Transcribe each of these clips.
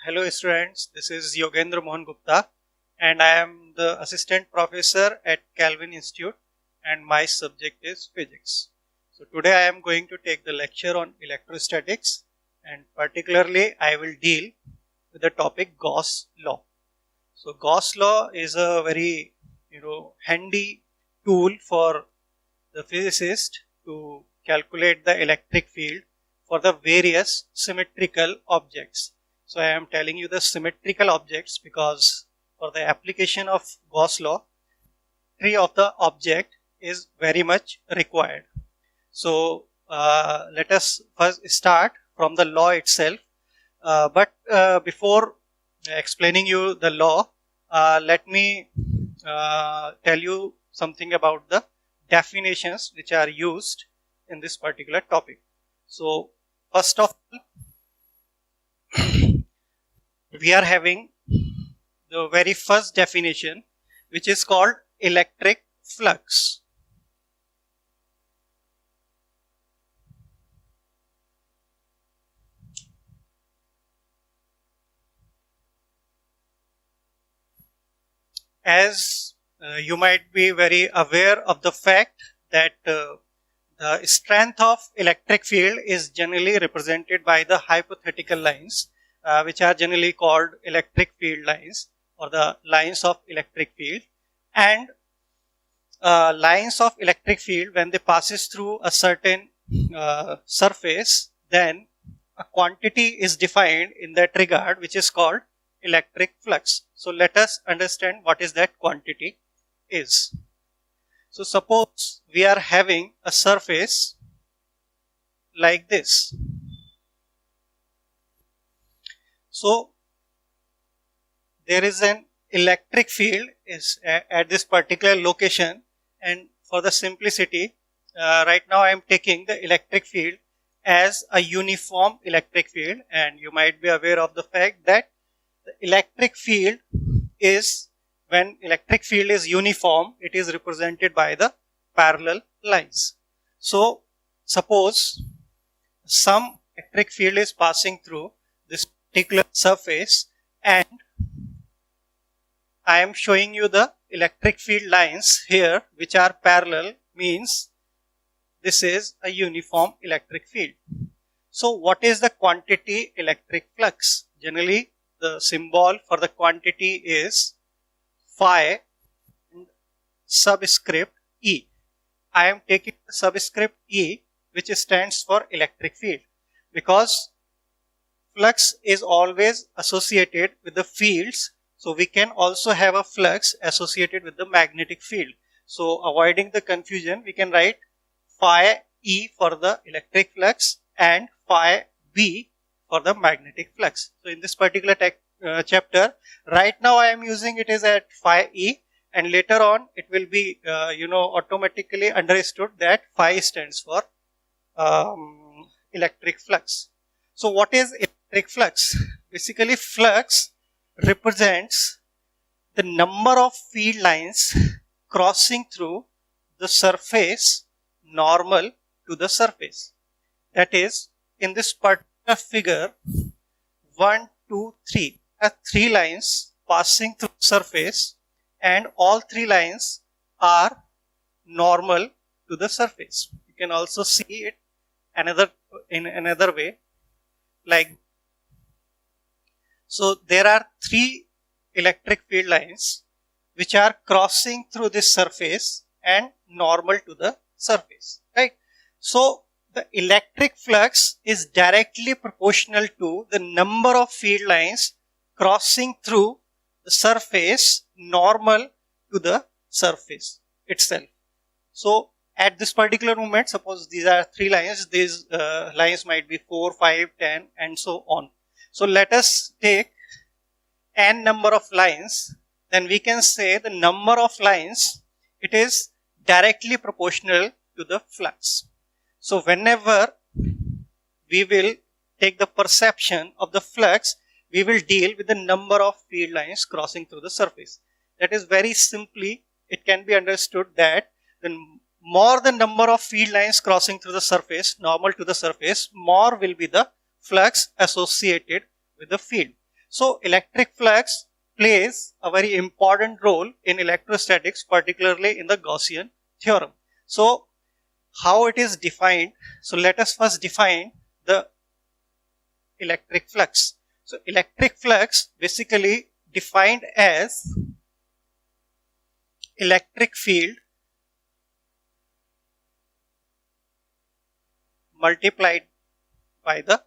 Hello students, this is Yogendra Mohan Gupta and I am the assistant professor at Calvin Institute and my subject is physics. So today I am going to take the lecture on electrostatics and particularly I will deal with the topic Gauss law. So Gauss law is a very handy tool for the physicist to calculate the electric field for the various symmetrical objects. So I am telling you the symmetrical objects because for the application of Gauss law, symmetry of the object is very much required. So let us first start from the law itself. But before explaining you the law, let me tell you something about the definitions which are used in this particular topic. So first of all, we are having the very first definition, which is called electric flux. As you might be very aware of the fact that the strength of electric field is generally represented by the hypothetical lines, which are generally called electric field lines or the lines of electric field. And lines of electric field, when they passes through a certain surface, then a quantity is defined in that regard, which is called electric flux. So let us understand what is that quantity is. So suppose we are having a surface like this. So there is an electric field is at this particular location, and for the simplicity, right now I am taking the electric field as a uniform electric field, and you might be aware of the fact that the electric field is, when electric field is uniform, it is represented by the parallel lines. So suppose some electric field is passing through this particular surface and I am showing you the electric field lines here which are parallel, means this is a uniform electric field. So what is the quantity electric flux? Generally the symbol for the quantity is phi and subscript E. I am taking the subscript E, which stands for electric field, because flux is always associated with the fields. So we can also have a flux associated with the magnetic field. So avoiding the confusion, we can write phi E for the electric flux and phi B for the magnetic flux. So in this particular chapter, right now I am using it is at phi E, and later on it will be automatically understood that phi stands for electric flux. So what is electric flux? Basically, flux represents the number of field lines crossing through the surface normal to the surface. That is, in this particular figure, 1, 2, 3 are 3 lines passing through the surface, and all 3 lines are normal to the surface. You can also see it in another way, like, so there are 3 electric field lines which are crossing through this surface and normal to the surface, right? So the electric flux is directly proportional to the number of field lines crossing through the surface normal to the surface itself. So at this particular moment, suppose these are 3 lines, these lines might be 4, 5, 10 and so on. So let us take n number of lines, then we can say the number of lines, it is directly proportional to the flux. So whenever we will take the perception of the flux, we will deal with the number of field lines crossing through the surface. That is, very simply, it can be understood that the more the number of field lines crossing through the surface, normal to the surface, more will be the flux associated with the field. So electric flux plays a very important role in electrostatics, particularly in the Gaussian theorem. So how it is defined? So let us first define the electric flux. So electric flux basically defined as electric field multiplied by the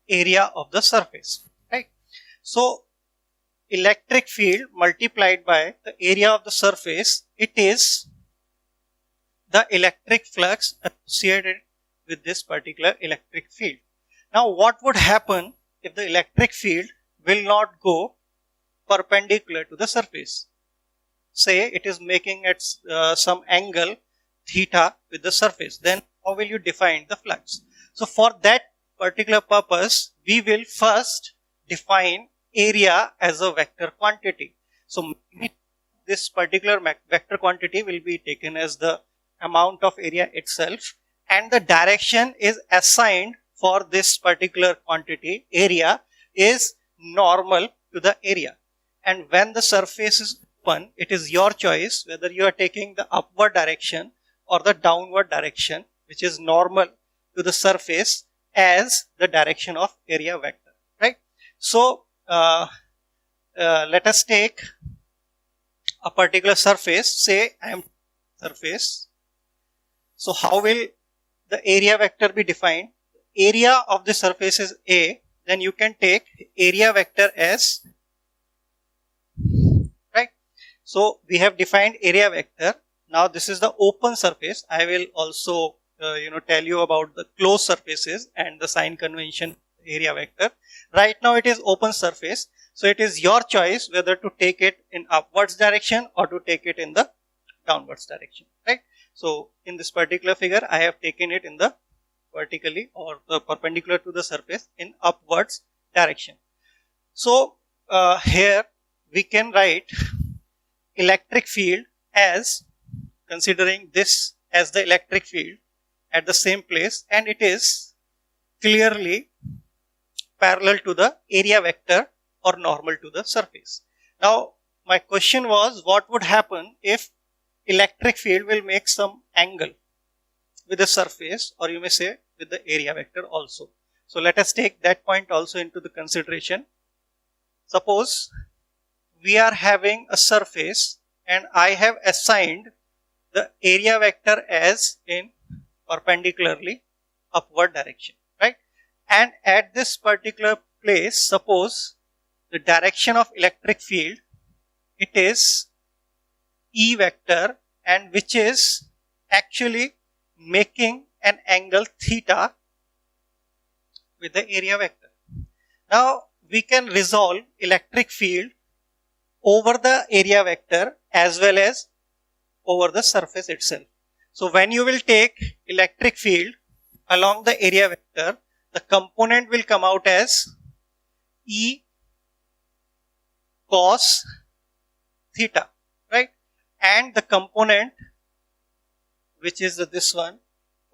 area of the surface, right? So electric field multiplied by the area of the surface, it is the electric flux associated with this particular electric field. Now what would happen if the electric field will not go perpendicular to the surface? Say it is making at some angle theta with the surface, then how will you define the flux? So for that particular purpose, we will first define area as a vector quantity. So this particular vector quantity will be taken as the amount of area itself, and the direction is assigned for this particular quantity, area, is normal to the area. And when the surface is open, it is your choice whether you are taking the upward direction or the downward direction, which is normal to the surface, as the direction of area vector, right? So let us take a particular surface. Say I am surface. So how will the area vector be defined? Area of the surface is A, then you can take area vector as, right? So we have defined area vector. Now this is the open surface. I will also tell you about the closed surfaces and the sign convention area vector. Right now it is open surface. So it is your choice whether to take it in upwards direction or to take it in the downwards direction, right? So in this particular figure, I have taken it in the vertically or the perpendicular to the surface in upwards direction. So here we can write electric field as, considering this as the electric field at the same place, and it is clearly parallel to the area vector or normal to the surface. Now my question was, what would happen if electric field will make some angle with the surface, or you may say with the area vector also. So let us take that point also into the consideration. Suppose we are having a surface and I have assigned the area vector as in perpendicularly upward direction, right? And at this particular place, suppose the direction of electric field, it is E vector, and which is actually making an angle theta with the area vector. Now we can resolve electric field over the area vector as well as over the surface itself. So when you will take electric field along the area vector, the component will come out as E cos theta, right? And the component, which is this one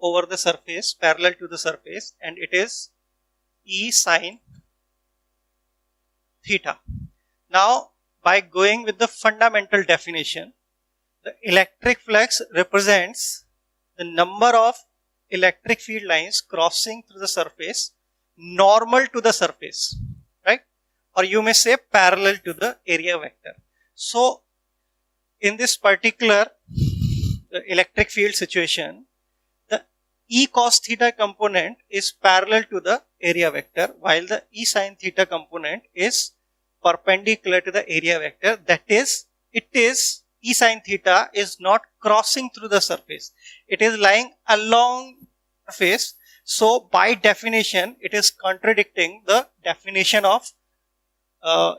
over the surface, parallel to the surface, and it is E sin theta. Now by going with the fundamental definition, the electric flux represents the number of electric field lines crossing through the surface normal to the surface, right? Or you may say parallel to the area vector. So in this particular electric field situation, the E cos theta component is parallel to the area vector, while the E sin theta component is perpendicular to the area vector. That is, it is E sin theta is not crossing through the surface. It is lying along the surface. So by definition, it is contradicting the definition of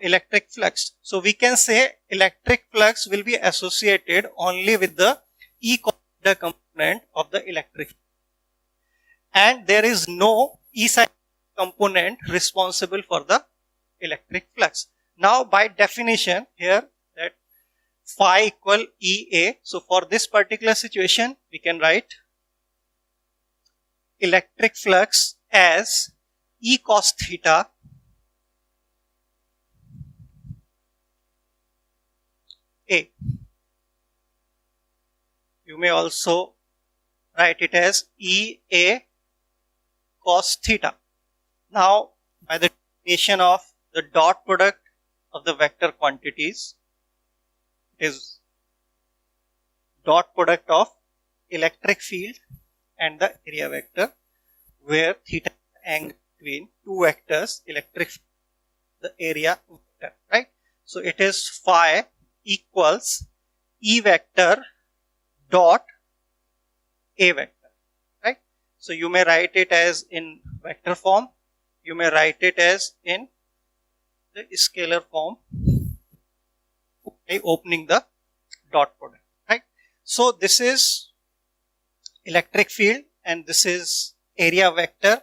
electric flux. So we can say electric flux will be associated only with the E cos theta component of the electric, and there is no E sin component responsible for the electric flux. Now by definition here, that phi equal EA. So for this particular situation, we can write electric flux as E cos theta A. You may also write it as EA cos theta. Now, by the definition of the dot product of the vector quantities, it is dot product of electric field and the area vector, where theta is the angle between two vectors, electric field, the area vector, right? So it is phi equals E vector dot A vector, right? So you may write it as in vector form, you may write it as in the scalar form, okay, opening the dot product, right? So this is electric field and this is area vector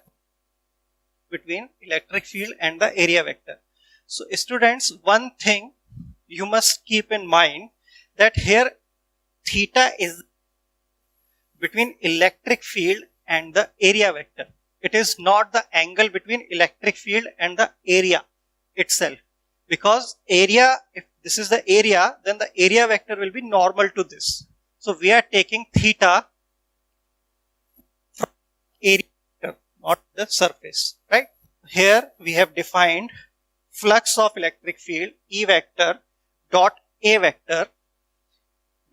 between electric field and the area vector. So students, one thing you must keep in mind, that here theta is between electric field and the area vector. It is not the angle between electric field and the area itself, because area, if this is the area, then the area vector will be normal to this. So we are taking theta from area vector, not the surface, right? Here we have defined flux of electric field E vector dot A vector,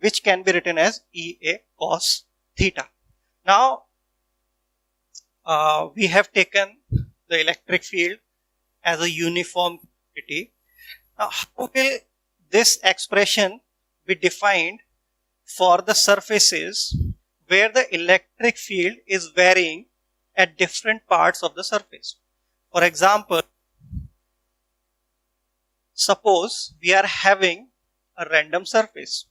which can be written as EA cos theta. Now, we have taken the electric field as a uniform quantity. Now, how will this expression be defined for the surfaces where the electric field is varying at different parts of the surface? For example, suppose we are having a random surface,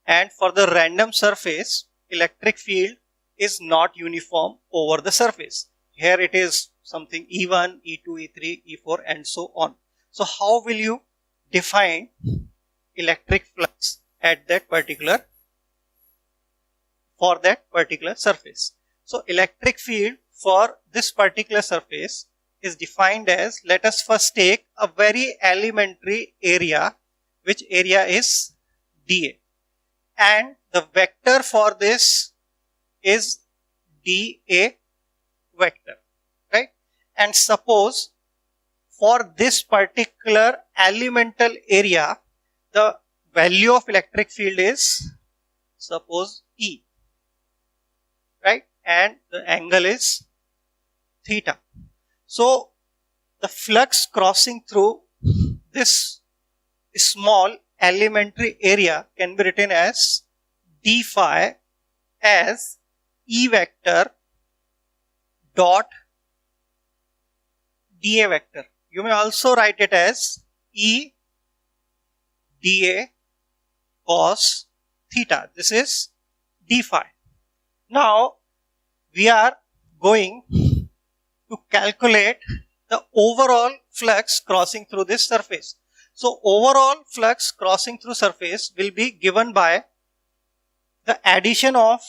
and for the random surface, electric field is not uniform over the surface. Here it is something E1, E2, E3, E4 and so on. So how will you define electric flux at that particular, for that particular surface? So electric field for this particular surface is defined as, let us first take a very elementary area, which area is dA, and the vector for this is dA vector, right? And suppose for this particular elemental area, the value of electric field is, suppose, E, right? And the angle is theta. So the flux crossing through this small elementary area can be written as d phi as E vector dot dA vector. You may also write it as E dA cos theta. This is d phi. Now we are going to calculate the overall flux crossing through this surface. So overall flux crossing through surface will be given by the addition of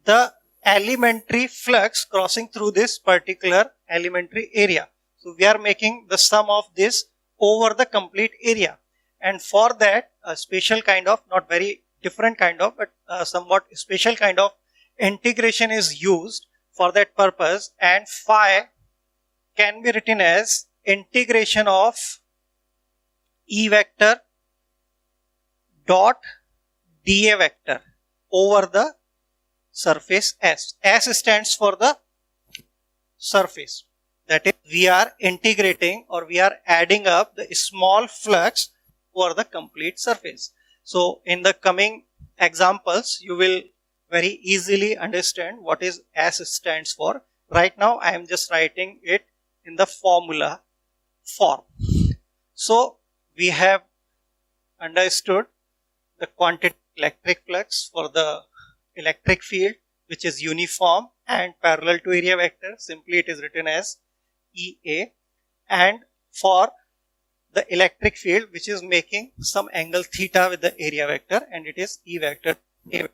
the elementary flux crossing through this particular elementary area. So we are making the sum of this over the complete area, and for that a special kind of, not very different kind of, but somewhat special kind of integration is used for that purpose, and phi can be written as integration of E vector dot dA vector over the surface S. S stands for the surface. That is, we are integrating or we are adding up the small flux over the complete surface. So in the coming examples, you will very easily understand what is S stands for. Right now I am just writing it in the formula form. So we have understood the quantity electric flux for the electric field, which is uniform and parallel to area vector. Simply it is written as EA. And for the electric field, which is making some angle theta with the area vector, and it is E vector A.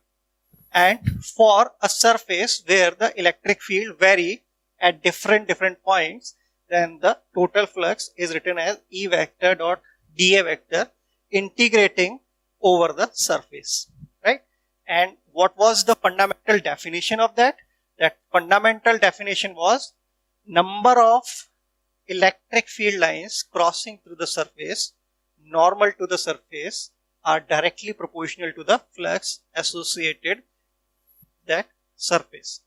And for a surface where the electric field vary at different points, then the total flux is written as E vector dot dA vector, integrating over the surface, right? And what was the fundamental definition of that? That fundamental definition was number of electric field lines crossing through the surface normal to the surface are directly proportional to the flux associated that surface.